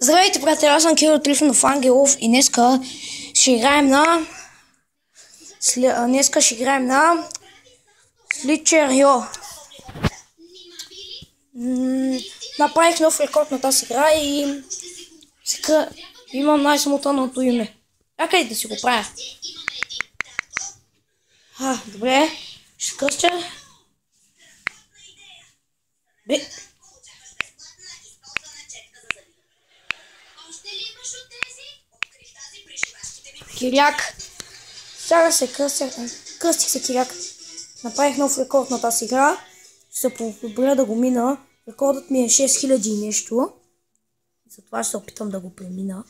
Здравейте, приятели, аз съм Кирил Трифонов Ангелов и днеска ще играем на... Сличер.io. Направих нов рекорд на тази игра и сега имам най-самотонното име. Чакай да си го правя. Добре, ще скъсча. Киряк. Сега се кръстих се Киряк. Направих нов рекорд на тази игра. Ще се подобря да го мина. Рекордът ми е 6000 и нещо. Затова ще се опитам да го мина.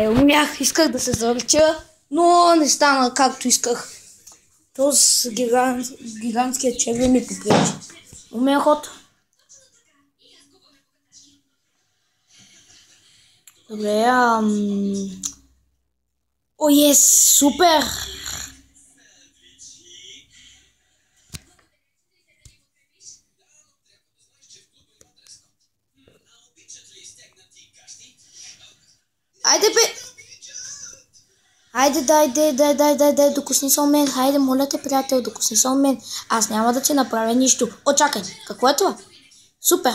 Умях, исках да се заръча, но не стана както исках. Този гигантският червен ми попречи. Умея ход. Добре, О, супер! Айде бе! Айде, дай, докосни се от мен. Хайде, моля те, приятел, докосни се от мен. Аз няма да ти направя нищо. О, чакай, какво е това? Супер!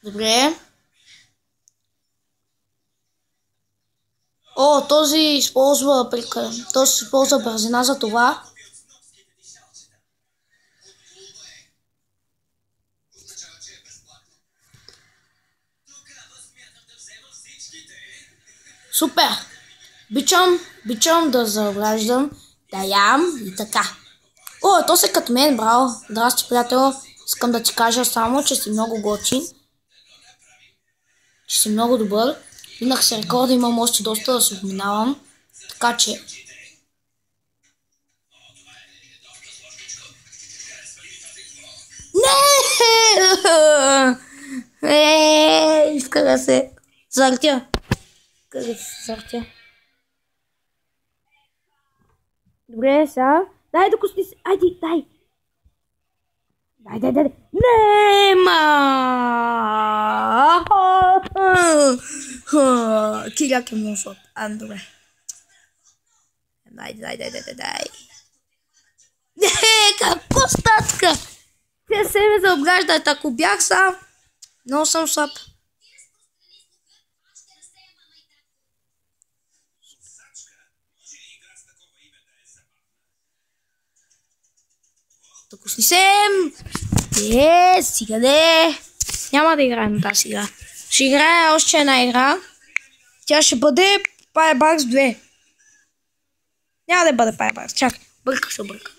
Добре. О, този използва бързина за това. Супер! Бичам да завраждам, да ям и така. О, то се като мен, браво. Здрасти, приятел. Искам да ти кажа само, че си много готин. Че си много добър. Минах се рекорда, имам още доста да се обминавам. Така че... Не! Иска да се зартя. Добре, сега. Дай докосни се. Айде, дай. Дай. Нема! Киряк е много слаб. Добре. Дай. Какво статка? Те се ме заобграждат. Ако бях сам, много съм слаб. Докосни се! Стига де! Няма да играем на тази игра. Ще играя още една игра. Тя ще бъде Firebucks 2. Няма да бъде Firebucks. Чакай, бърка.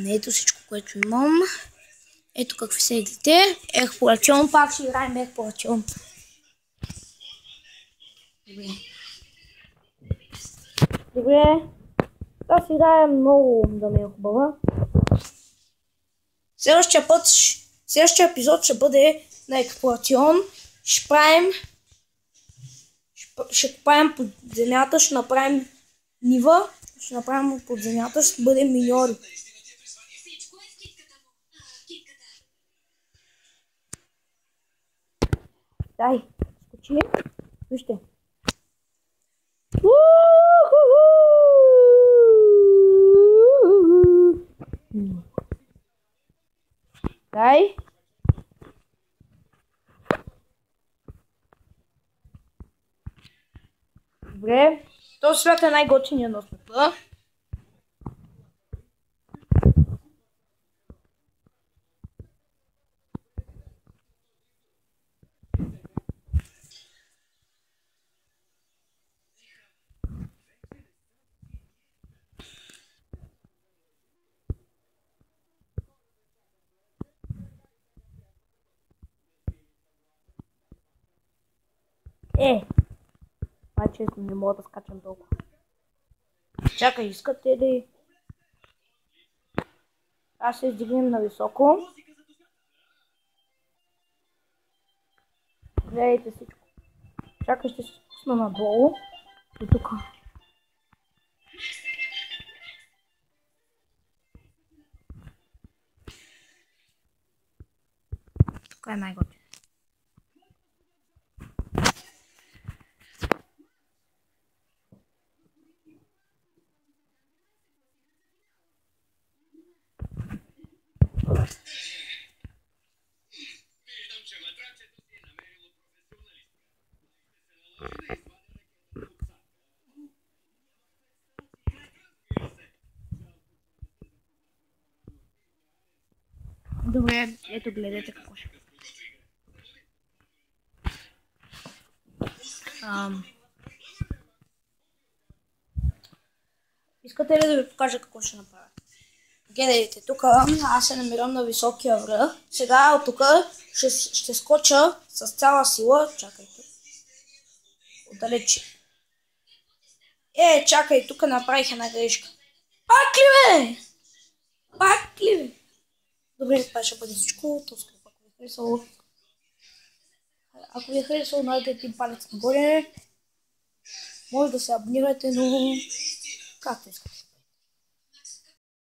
Ето всичко, което имам. Ето какви са игрите. Експлоратион, пак ще играем Експлоратион. Добре. Тази игра е много да ми е хубава. Следващия епизод ще бъде на Експлоратион. Ще копаем под земята, ще направим нива. Ще направим под земята, ще бъдем миньори. Дай, скочи. Вижте. Дай. Добре. Този свят е най-готиният на света. Честно, не мога да скачам толкова. Чакай, искате ли? Аз се издигнем на високо. Гледайте всичко. Чакай, ще се спусна надолу. И тук. Тук е най-готино. Добре, ето гледайте какво ще. Искате ли да ви покажа какво ще направя? Гледайте, тук аз се намирам на високия връх. Сега от тук ще скоча с цяла сила. Чакайте. Отдалече. Чакай, тук направих една грешка. Пак ли бе? Пак ли бе? Добре, това ще бъде всичко. Ако ви е харесало, дайте един палец нагоре. Може да се абонирате, но както искате.